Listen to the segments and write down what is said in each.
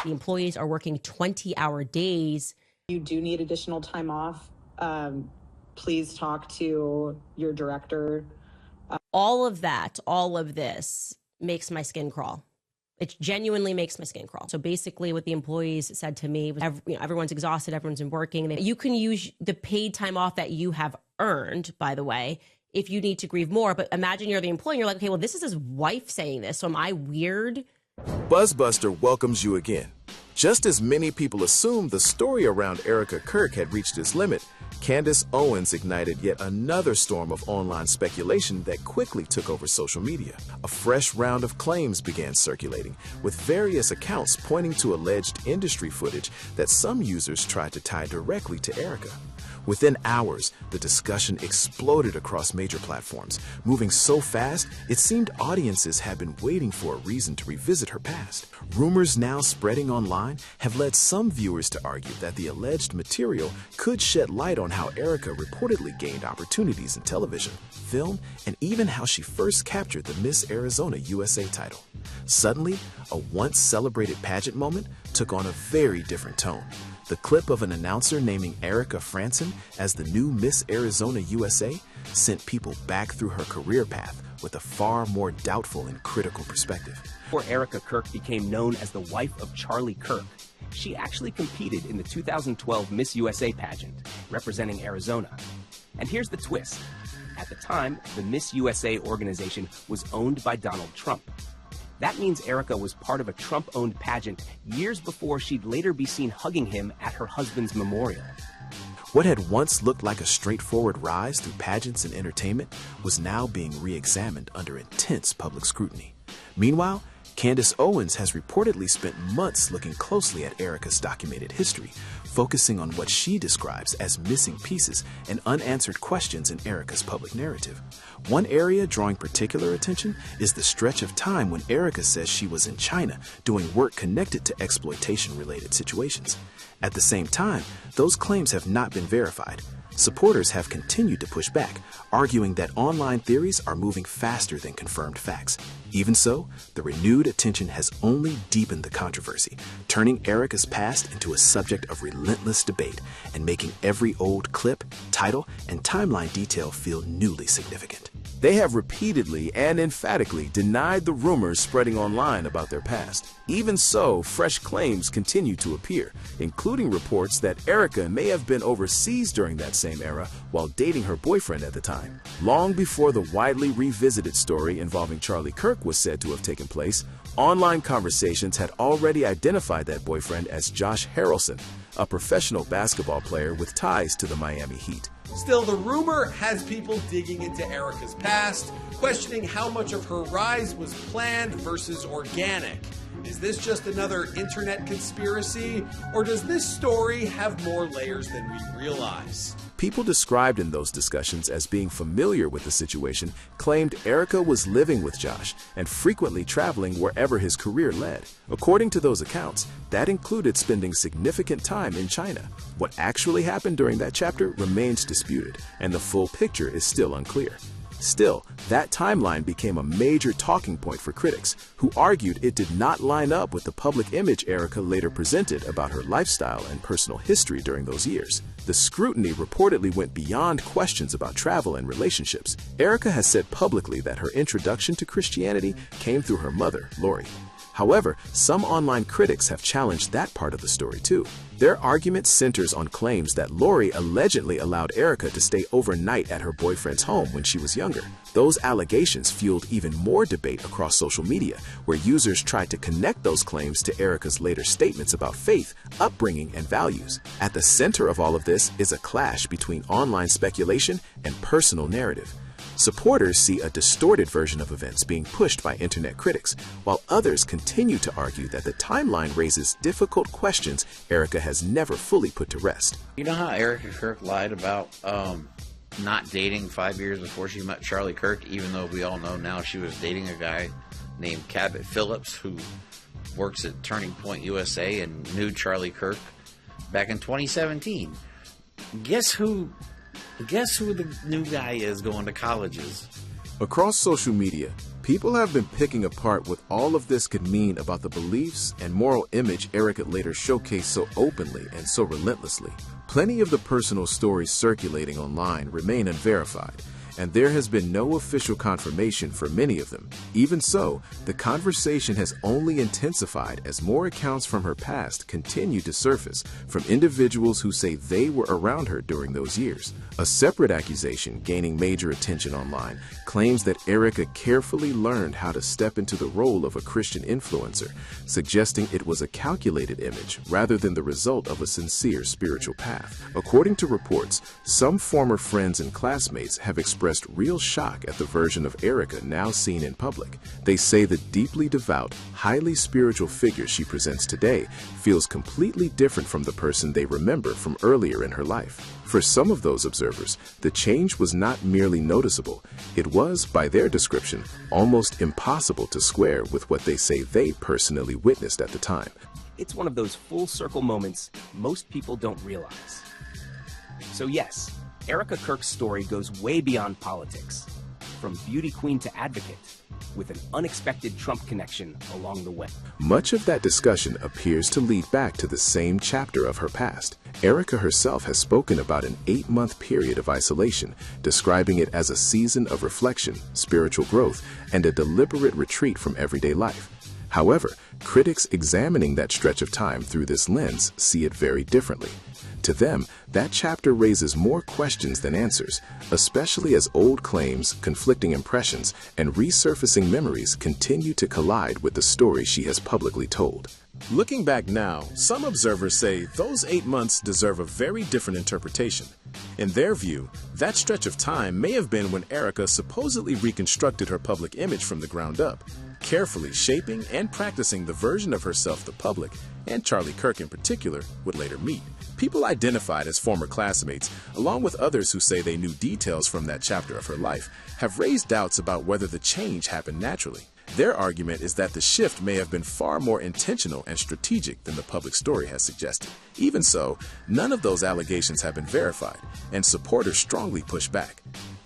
The employees are working 20-hour days. You do need additional time off. Please talk to your director. All of this makes my skin crawl. It genuinely makes my skin crawl. So basically what the employees said to me was, everyone's exhausted, everyone's been working. You can use the paid time off that you have earned, by the way, if you need to grieve more. But imagine you're the employee and you're like, okay, well, this is his wife saying this. So am I weird? BuzzBuster welcomes you again. Just as many people assumed the story around Erika Kirk had reached its limit, Candace Owens ignited yet another storm of online speculation that quickly took over social media. A fresh round of claims began circulating, with various accounts pointing to alleged industry footage that some users tried to tie directly to Erika. Within hours, the discussion exploded across major platforms, moving so fast it seemed audiences had been waiting for a reason to revisit her past. Rumors now spreading online have led some viewers to argue that the alleged material could shed light on how Erika reportedly gained opportunities in television, film, and even how she first captured the Miss Arizona USA title. Suddenly, a once celebrated pageant moment took on a very different tone. The clip of an announcer naming Erika Franson as the new Miss Arizona USA sent people back through her career path with a far more doubtful and critical perspective. Before Erika Kirk became known as the wife of Charlie Kirk, she actually competed in the 2012 Miss USA pageant, representing Arizona. And here's the twist. At the time, the Miss USA organization was owned by Donald Trump. That means Erika was part of a Trump-owned pageant years before she'd later be seen hugging him at her husband's memorial. What had once looked like a straightforward rise through pageants and entertainment was now being re-examined under intense public scrutiny. Meanwhile, Candace Owens has reportedly spent months looking closely at Erika's documented history, focusing on what she describes as missing pieces and unanswered questions in Erika's public narrative. One area drawing particular attention is the stretch of time when Erika says she was in China doing work connected to exploitation-related situations. At the same time, those claims have not been verified. Supporters have continued to push back, arguing that online theories are moving faster than confirmed facts. Even so, the renewed attention has only deepened the controversy, turning Erika's past into a subject of relentless debate and making every old clip, title, and timeline detail feel newly significant. They have repeatedly and emphatically denied the rumors spreading online about their past. Even so, fresh claims continue to appear, including reports that Erika may have been overseas during that same era while dating her boyfriend at the time. Long before the widely revisited story involving Charlie Kirk was said to have taken place, online conversations had already identified that boyfriend as Josh Harrelson, a professional basketball player with ties to the Miami Heat. Still, the rumor has people digging into Erika's past, questioning how much of her rise was planned versus organic. Is this just another internet conspiracy, or does this story have more layers than we realize? People described in those discussions as being familiar with the situation claimed Erika was living with Josh and frequently traveling wherever his career led. According to those accounts, that included spending significant time in China. What actually happened during that chapter remains disputed, and the full picture is still unclear. Still, that timeline became a major talking point for critics, who argued it did not line up with the public image Erika later presented about her lifestyle and personal history during those years. The scrutiny reportedly went beyond questions about travel and relationships. Erika has said publicly that her introduction to Christianity came through her mother, Lori. However, some online critics have challenged that part of the story too. Their argument centers on claims that Lori allegedly allowed Erika to stay overnight at her boyfriend's home when she was younger. Those allegations fueled even more debate across social media, where users tried to connect those claims to Erika's later statements about faith, upbringing, and values. At the center of all of this is a clash between online speculation and personal narrative. Supporters see a distorted version of events being pushed by internet critics, while others continue to argue that the timeline raises difficult questions Erika has never fully put to rest. You know how Erika Kirk lied about not dating 5 years before she met Charlie Kirk, even though we all know now she was dating a guy named Cabot Phillips, who works at Turning Point USA and knew Charlie Kirk back in 2017. Guess who the new guy is going to colleges? Across social media, People have been picking apart what all of this could mean about the beliefs and moral image Erika later showcased so openly and so relentlessly. Plenty of the personal stories circulating online remain unverified, and there has been no official confirmation for many of them. Even so, the conversation has only intensified as more accounts from her past continue to surface from individuals who say they were around her during those years. A separate accusation gaining major attention online claims that Erika carefully learned how to step into the role of a Christian influencer, suggesting it was a calculated image rather than the result of a sincere spiritual path. According to reports, some former friends and classmates have expressed real shock at the version of Erika now seen in public. They say the deeply devout, highly spiritual figure she presents today feels completely different from the person they remember from earlier in her life. For some of those observers, the change was not merely noticeable. It was, by their description, almost impossible to square with what they say they personally witnessed at the time. It's one of those full circle moments most people don't realize. So yes, Erika Kirk's story goes way beyond politics, from beauty queen to advocate, with an unexpected Trump connection along the way. Much of that discussion appears to lead back to the same chapter of her past. Erika herself has spoken about an 8-month period of isolation, describing it as a season of reflection, spiritual growth, and a deliberate retreat from everyday life. However, critics examining that stretch of time through this lens see it very differently. To them, that chapter raises more questions than answers, especially as old claims, conflicting impressions, and resurfacing memories continue to collide with the story she has publicly told. Looking back now, some observers say those 8 months deserve a very different interpretation. In their view, that stretch of time may have been when Erika supposedly reconstructed her public image from the ground up, carefully shaping and practicing the version of herself the public, and Charlie Kirk in particular, would later meet. People identified as former classmates, along with others who say they knew details from that chapter of her life, have raised doubts about whether the change happened naturally. Their argument is that the shift may have been far more intentional and strategic than the public story has suggested. Even so, none of those allegations have been verified, and supporters strongly push back.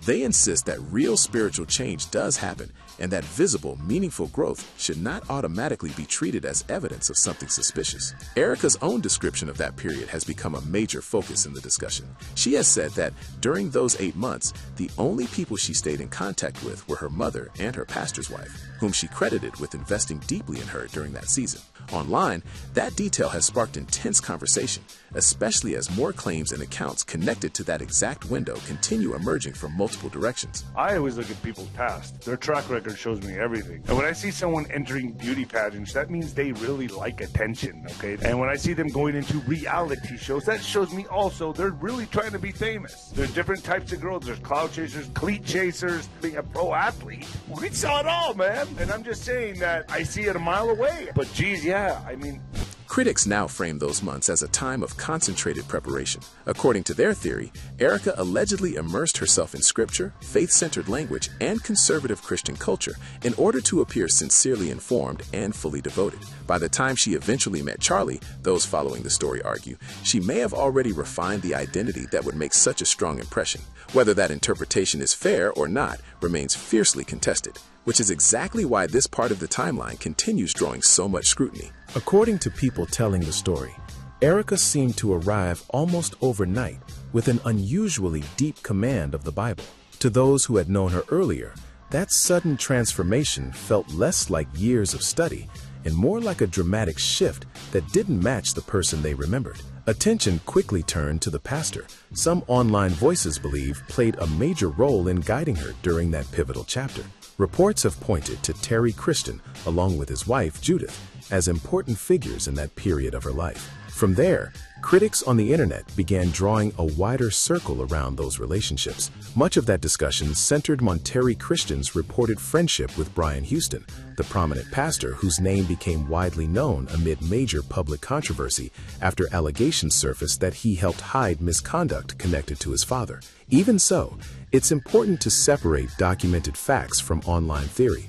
They insist that real spiritual change does happen, and that visible, meaningful growth should not automatically be treated as evidence of something suspicious. Erika's own description of that period has become a major focus in the discussion. She has said that during those 8 months, the only people she stayed in contact with were her mother and her pastor's wife, whom she credited with investing deeply in her during that season. Online, that detail has sparked intense conversation, especially as more claims and accounts connected to that exact window continue emerging from multiple directions. I always look at people's past. Their track record shows me everything. And when I see someone entering beauty pageants, that means they really like attention, okay? And when I see them going into reality shows, that shows me also they're really trying to be famous. There's different types of girls. There's cloud chasers, cleat chasers, being a pro athlete. We saw it all, man. And I'm just saying that I see it a mile away. But geez, yeah, I mean... Critics now frame those months as a time of concentrated preparation. According to their theory, Erika allegedly immersed herself in scripture, faith-centered language, and conservative Christian culture in order to appear sincerely informed and fully devoted. By the time she eventually met Charlie, those following the story argue, she may have already refined the identity that would make such a strong impression. Whether that interpretation is fair or not remains fiercely contested, which is exactly why this part of the timeline continues drawing so much scrutiny. According to people telling the story, Erika seemed to arrive almost overnight with an unusually deep command of the Bible. To those who had known her earlier, that sudden transformation felt less like years of study and more like a dramatic shift that didn't match the person they remembered. Attention quickly turned to the pastor. Some online voices believe played a major role in guiding her during that pivotal chapter. Reports have pointed to Terry Christian, along with his wife Judith, as important figures in that period of her life. From there, critics on the internet began drawing a wider circle around those relationships. Much of that discussion centered on Terry Christian's reported friendship with Brian Houston, the prominent pastor whose name became widely known amid major public controversy after allegations surfaced that he helped hide misconduct connected to his father. Even so, it's important to separate documented facts from online theory.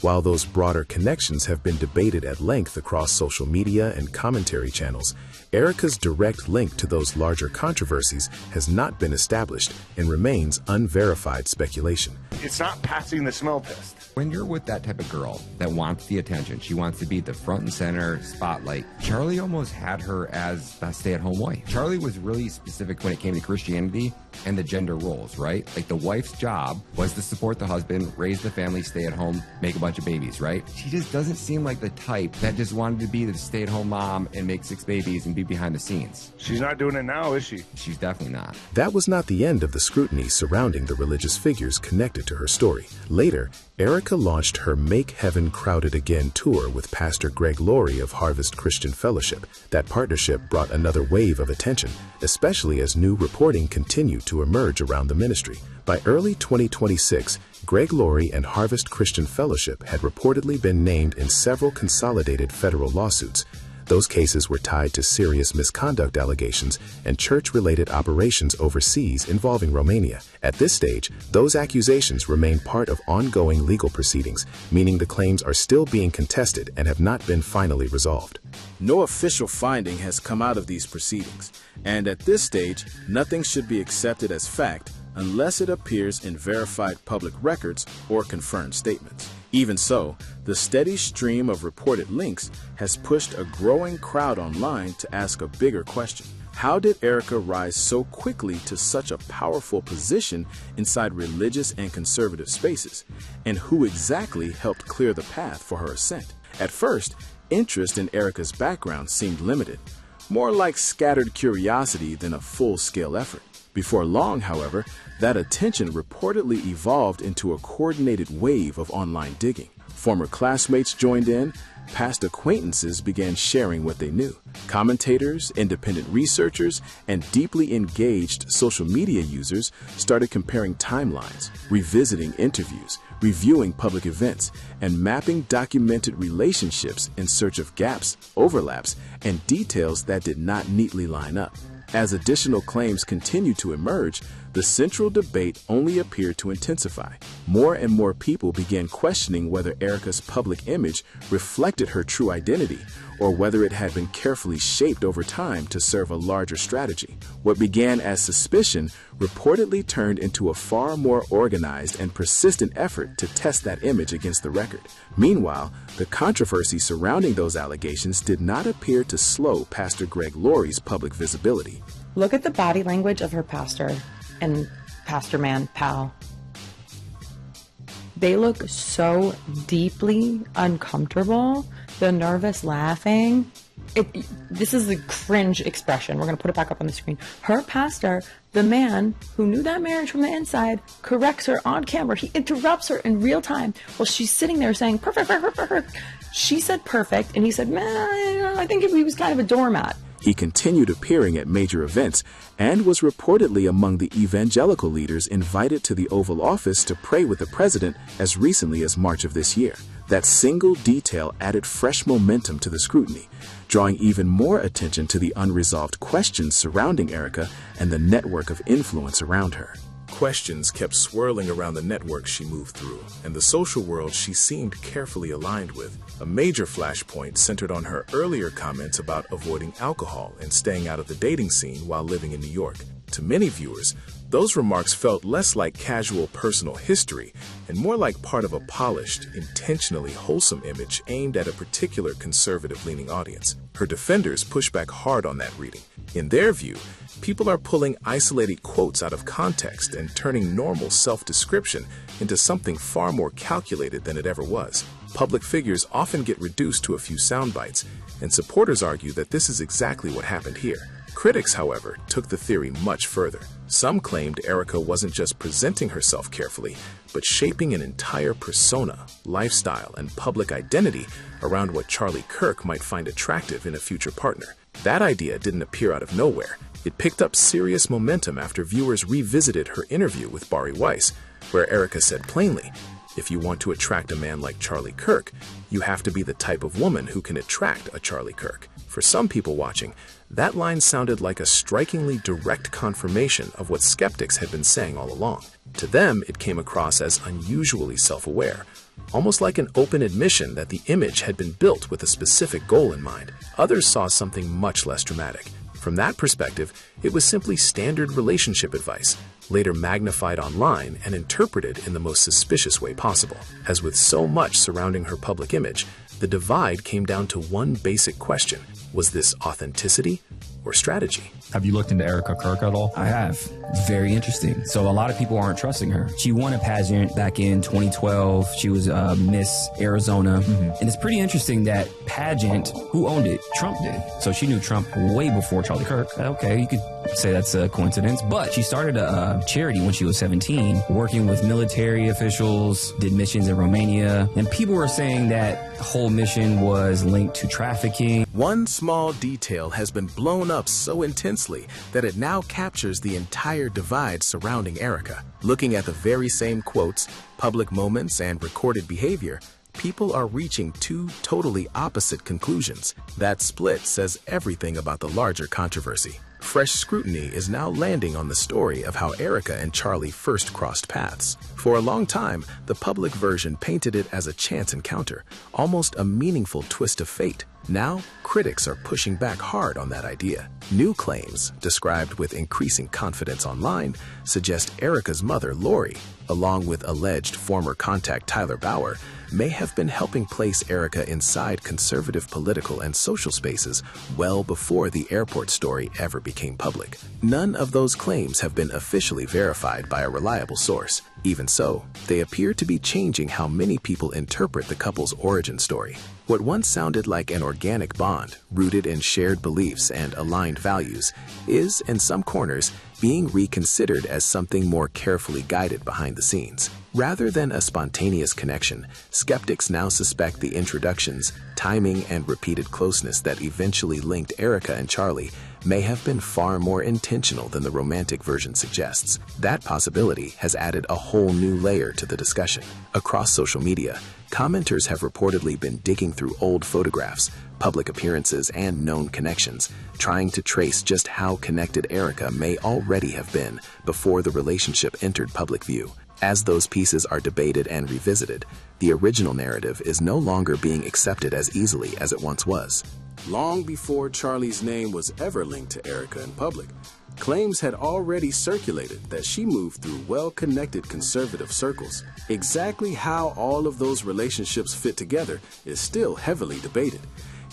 While those broader connections have been debated at length across social media and commentary channels, Erika's direct link to those larger controversies has not been established and remains unverified speculation. It's not passing the smell test. When you're with that type of girl that wants the attention, she wants to be the front and center spotlight, Charlie almost had her as a stay-at-home wife. Charlie was really specific when it came to Christianity and the gender roles, right? Like the wife's job was to support the husband, raise the family, stay at home, make a bunch of babies, right? She just doesn't seem like the type that just wanted to be the stay-at-home mom and make 6 babies and be behind the scenes. She's not doing it now, is she? She's definitely not. That was not the end of the scrutiny surrounding the religious figures connected to her story. Later, Erika launched her Make Heaven Crowded Again tour with Pastor Greg Laurie of Harvest Christian Fellowship. That partnership brought another wave of attention, especially as new reporting continued to emerge around the ministry. By early 2026, Greg Laurie and Harvest Christian Fellowship had reportedly been named in several consolidated federal lawsuits. Those cases were tied to serious misconduct allegations and church-related operations overseas involving Romania. At this stage, those accusations remain part of ongoing legal proceedings, meaning the claims are still being contested and have not been finally resolved. No official finding has come out of these proceedings, and at this stage, nothing should be accepted as fact unless it appears in verified public records or confirmed statements. Even so, the steady stream of reported links has pushed a growing crowd online to ask a bigger question. How did Erika rise so quickly to such a powerful position inside religious and conservative spaces? And who exactly helped clear the path for her ascent? At first, interest in Erika's background seemed limited, more like scattered curiosity than a full-scale effort. Before long, however, that attention reportedly evolved into a coordinated wave of online digging. Former classmates joined in, past acquaintances began sharing what they knew. Commentators, independent researchers, and deeply engaged social media users started comparing timelines, revisiting interviews, reviewing public events, and mapping documented relationships in search of gaps, overlaps, and details that did not neatly line up. As additional claims continued to emerge, the central debate only appeared to intensify. More and more people began questioning whether Erika's public image reflected her true identity, or whether it had been carefully shaped over time to serve a larger strategy. What began as suspicion reportedly turned into a far more organized and persistent effort to test that image against the record. Meanwhile, the controversy surrounding those allegations did not appear to slow Pastor Greg Laurie's public visibility. Look at the body language of her pastor and pastor man, pal. They look so deeply uncomfortable. The nervous laughing. This is the cringe expression. We're going to put it back up on the screen. Her pastor, the man who knew that marriage from the inside, corrects her on camera. He interrupts her in real time while she's sitting there saying, perfect, perfect, perfect. She said perfect, and he said, man, I think he was kind of a doormat. He continued appearing at major events and was reportedly among the evangelical leaders invited to the Oval Office to pray with the president as recently as March of this year. That single detail added fresh momentum to the scrutiny, drawing even more attention to the unresolved questions surrounding Erika and the network of influence around her. Questions kept swirling around the network she moved through, and the social world she seemed carefully aligned with. A major flashpoint centered on her earlier comments about avoiding alcohol and staying out of the dating scene while living in New York. To many viewers, those remarks felt less like casual personal history and more like part of a polished, intentionally wholesome image aimed at a particular conservative-leaning audience. Her defenders pushed back hard on that reading. In their view, people are pulling isolated quotes out of context and turning normal self-description into something far more calculated than it ever was. Public figures often get reduced to a few sound bites, and supporters argue that this is exactly what happened here. Critics, however, took the theory much further. Some claimed Erika wasn't just presenting herself carefully, but shaping an entire persona, lifestyle, and public identity around what Charlie Kirk might find attractive in a future partner. That idea didn't appear out of nowhere. It picked up serious momentum after viewers revisited her interview with Bari Weiss, where Erika said plainly, If you want to attract a man like Charlie Kirk, you have to be the type of woman who can attract a Charlie Kirk. For some people watching, that line sounded like a strikingly direct confirmation of what skeptics had been saying all along. To them, it came across as unusually self-aware, almost like an open admission that the image had been built with a specific goal in mind. Others saw something much less dramatic. From that perspective, it was simply standard relationship advice, later magnified online and interpreted in the most suspicious way possible. As with so much surrounding her public image, the divide came down to one basic question: was this authenticity or strategy? Have you looked into Erika Kirk at all? I have. Very interesting. So a lot of people aren't trusting her. She won a pageant back in 2012. She was Miss Arizona. And it's pretty interesting that pageant, who owned it? Trump did. So she knew Trump way before Charlie Kirk. Okay, you could say that's a coincidence. But she started a charity when she was 17, working with military officials, did missions in Romania. And people were saying that the whole mission was linked to trafficking. One small detail has been blown up so intensely that it now captures the entire divide surrounding Erika. Looking at the very same quotes, public moments, and recorded behavior, people are reaching two totally opposite conclusions. That split says everything about the larger controversy. Fresh scrutiny is now landing on the story of how Erika and Charlie first crossed paths. For a long time, the public version painted it as a chance encounter, almost a meaningful twist of fate. Now, critics are pushing back hard on that idea. New claims, described with increasing confidence online, suggest Erika's mother, Lori, along with alleged former contact Tyler Bauer, may have been helping place Erika inside conservative political and social spaces well before the airport story ever became public. None of those claims have been officially verified by a reliable source. Even so, they appear to be changing how many people interpret the couple's origin story. What once sounded like an organic bond, rooted in shared beliefs and aligned values, is, in some corners, being reconsidered as something more carefully guided behind the scenes. Rather than a spontaneous connection, skeptics now suspect the introductions, timing, and repeated closeness that eventually linked Erika and Charlie may have been far more intentional than the romantic version suggests. That possibility has added a whole new layer to the discussion. Across social media, commenters have reportedly been digging through old photographs, public appearances, and known connections, trying to trace just how connected Erika may already have been before the relationship entered public view. As those pieces are debated and revisited, the original narrative is no longer being accepted as easily as it once was. Long before Charlie's name was ever linked to Erika in public, claims had already circulated that she moved through well-connected conservative circles. Exactly how all of those relationships fit together is still heavily debated.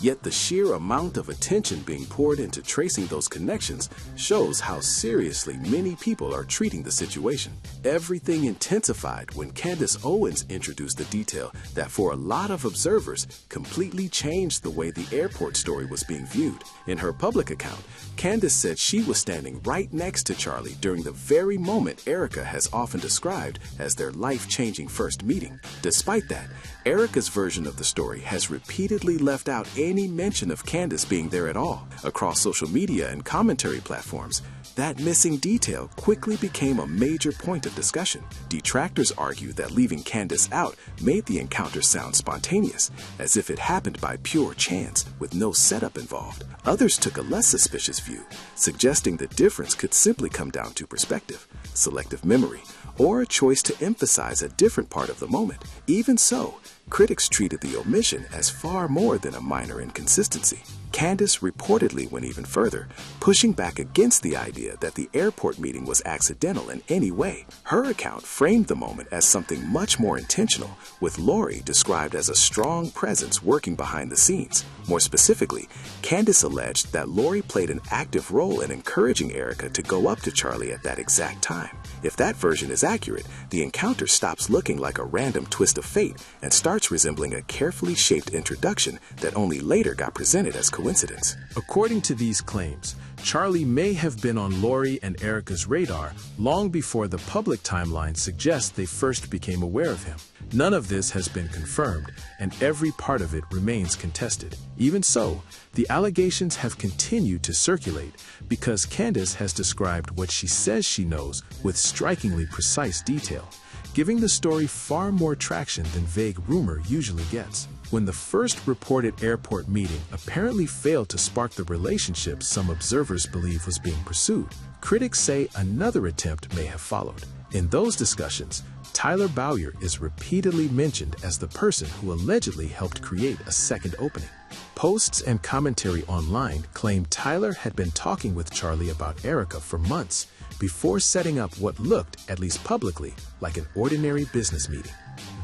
Yet the sheer amount of attention being poured into tracing those connections shows how seriously many people are treating the situation. Everything intensified when Candace Owens introduced the detail that for a lot of observers completely changed the way the airport story was being viewed. In her public account, Candace said she was standing right next to Charlie during the very moment Erika has often described as their life-changing first meeting. Despite that, Erika's version of the story has repeatedly left out any mention of Candace being there at all. Across social media and commentary platforms, that missing detail quickly became a major point of discussion. Detractors argue that leaving Candace out made the encounter sound spontaneous, as if it happened by pure chance with no setup involved. Others took a less suspicious view, suggesting the difference could simply come down to perspective, selective memory, or a choice to emphasize a different part of the moment. Even so, critics treated the omission as far more than a minor inconsistency. Candace reportedly went even further, pushing back against the idea that the airport meeting was accidental in any way. Her account framed the moment as something much more intentional, with Lori described as a strong presence working behind the scenes. More specifically, Candace alleged that Lori played an active role in encouraging Erika to go up to Charlie at that exact time. If that version is accurate, the encounter stops looking like a random twist of fate and starts resembling a carefully shaped introduction that only later got presented as coincidence. According to these claims, Charlie may have been on Lori and Erika's radar long before the public timeline suggests they first became aware of him. None of this has been confirmed, and every part of it remains contested. Even so, the allegations have continued to circulate because Candace has described what she says she knows with strikingly precise detail. giving the story far more traction than vague rumor usually gets. When the first reported airport meeting apparently failed to spark the relationship some observers believe was being pursued, critics say another attempt may have followed. In those discussions, Tyler Bowyer is repeatedly mentioned as the person who allegedly helped create a second opening. Posts and commentary online claim Tyler had been talking with Charlie about Erika for months before setting up what looked, at least publicly, like an ordinary business meeting.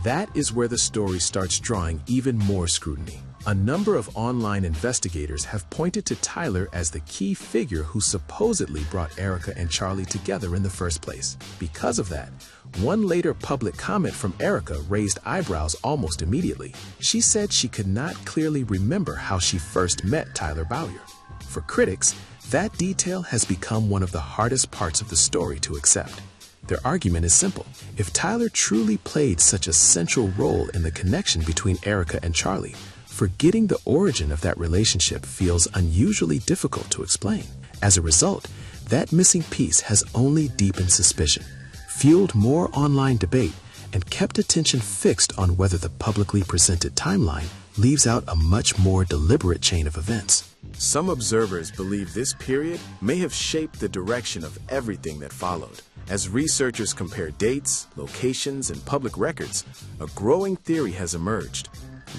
That is where the story starts drawing even more scrutiny. A number of online investigators have pointed to Tyler as the key figure who supposedly brought Erika and Charlie together in the first place. Because of that, one later public comment from Erika raised eyebrows almost immediately. She said she could not clearly remember how she first met Tyler Bowyer. For critics, that detail has become one of the hardest parts of the story to accept. Their argument is simple. If Tyler truly played such a central role in the connection between Erika and Charlie, forgetting the origin of that relationship feels unusually difficult to explain. As a result, that missing piece has only deepened suspicion, fueled more online debate, and kept attention fixed on whether the publicly presented timeline leaves out a much more deliberate chain of events. Some observers believe this period may have shaped the direction of everything that followed. As researchers compare dates, locations, and public records, a growing theory has emerged.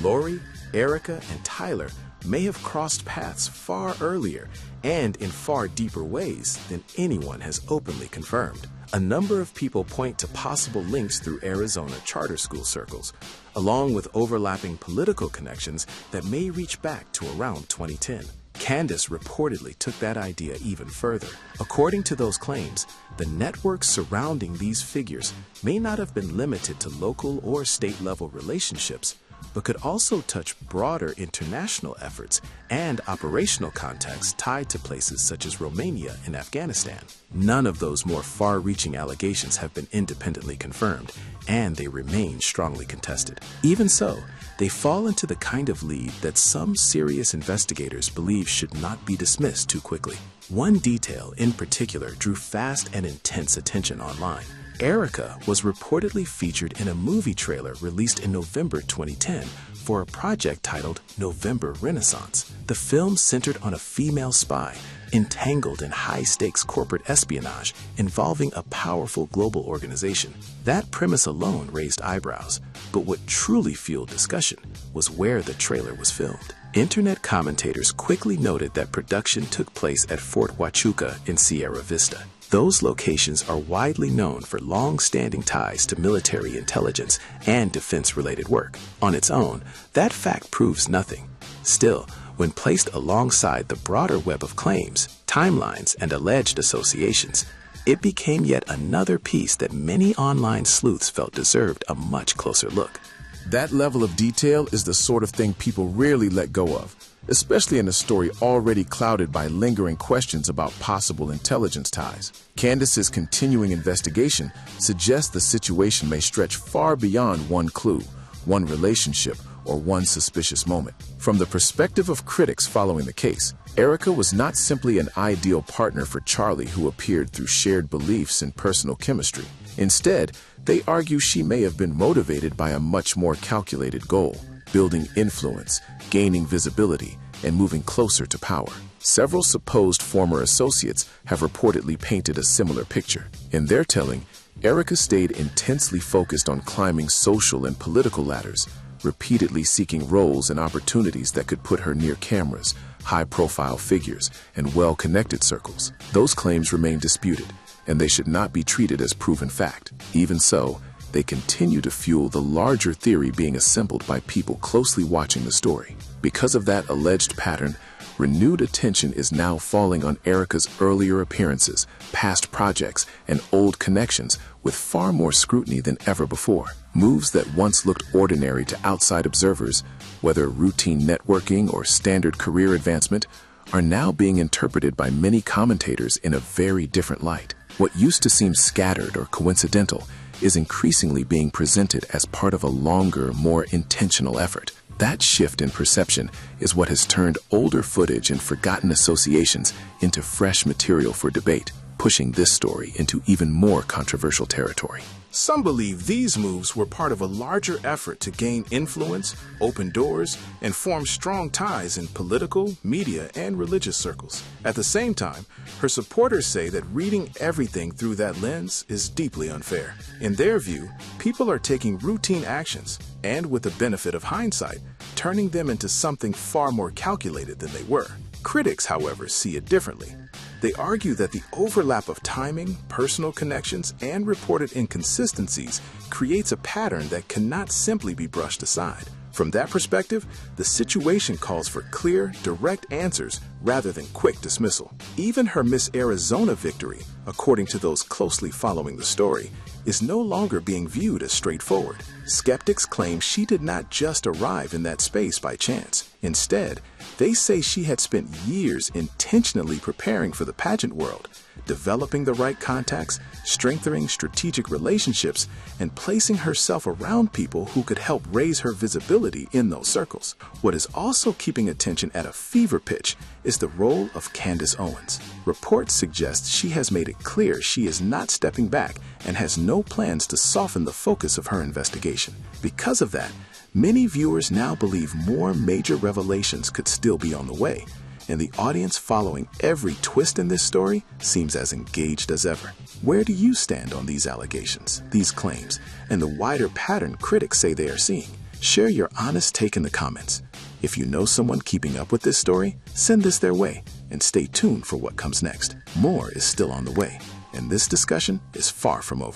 Lori, Erika, and Tyler may have crossed paths far earlier and in far deeper ways than anyone has openly confirmed. A number of people point to possible links through Arizona charter school circles, along with overlapping political connections that may reach back to around 2010. Candace reportedly took that idea even further. According to those claims, the networks surrounding these figures may not have been limited to local or state-level relationships, but could also touch broader international efforts and operational contacts tied to places such as Romania and Afghanistan. None of those more far-reaching allegations have been independently confirmed, and they remain strongly contested. Even so, they fall into the kind of lead that some serious investigators believe should not be dismissed too quickly. One detail in particular drew fast and intense attention online. Erika was reportedly featured in a movie trailer released in November 2010 for a project titled November Renaissance. The film centered on a female spy entangled in high-stakes corporate espionage involving a powerful global organization. That premise alone raised eyebrows, but what truly fueled discussion was where the trailer was filmed. Internet commentators quickly noted that production took place at Fort Huachuca in Sierra Vista. Those locations are widely known for long-standing ties to military intelligence and defense-related work. On its own, that fact proves nothing. Still, when placed alongside the broader web of claims, timelines, and alleged associations, it became yet another piece that many online sleuths felt deserved a much closer look. That level of detail is the sort of thing people rarely let go of, especially in a story already clouded by lingering questions about possible intelligence ties. Candace's continuing investigation suggests the situation may stretch far beyond one clue, one relationship, or one suspicious moment. From the perspective of critics following the case, Erika was not simply an ideal partner for Charlie who appeared through shared beliefs and personal chemistry. Instead, they argue she may have been motivated by a much more calculated goal: building influence, gaining visibility, and moving closer to power. Several supposed former associates have reportedly painted a similar picture. In their telling, Erika stayed intensely focused on climbing social and political ladders, repeatedly seeking roles and opportunities that could put her near cameras, high-profile figures, and well-connected circles. Those claims remain disputed, and they should not be treated as proven fact. Even so, they continue to fuel the larger theory being assembled by people closely watching the story. Because of that alleged pattern, renewed attention is now falling on Erika's earlier appearances, past projects, and old connections with far more scrutiny than ever before. Moves that once looked ordinary to outside observers, whether routine networking or standard career advancement, are now being interpreted by many commentators in a very different light. What used to seem scattered or coincidental is increasingly being presented as part of a longer, more intentional effort. That shift in perception is what has turned older footage and forgotten associations into fresh material for debate. pushing this story into even more controversial territory. Some believe these moves were part of a larger effort to gain influence, open doors, and form strong ties in political, media, and religious circles. At the same time, her supporters say that reading everything through that lens is deeply unfair. In their view, people are taking routine actions, and with the benefit of hindsight, turning them into something far more calculated than they were. Critics, however, see it differently. They argue that the overlap of timing, personal connections, and reported inconsistencies creates a pattern that cannot simply be brushed aside. From that perspective, the situation calls for clear, direct answers rather than quick dismissal. Even her Miss Arizona victory, according to those closely following the story, is no longer being viewed as straightforward. Skeptics claim she did not just arrive in that space by chance. Instead, they say she had spent years intentionally preparing for the pageant world, developing the right contacts, strengthening strategic relationships, and placing herself around people who could help raise her visibility in those circles. What is also keeping attention at a fever pitch is the role of Candace Owens. Reports suggest she has made it clear she is not stepping back and has no plans to soften the focus of her investigation. Because of that, many viewers now believe more major revelations could still be on the way, and the audience following every twist in this story seems as engaged as ever. Where do you stand on these allegations, these claims, and the wider pattern critics say they are seeing? Share your honest take in the comments. If you know someone keeping up with this story, send this their way, and stay tuned for what comes next. More is still on the way, and this discussion is far from over.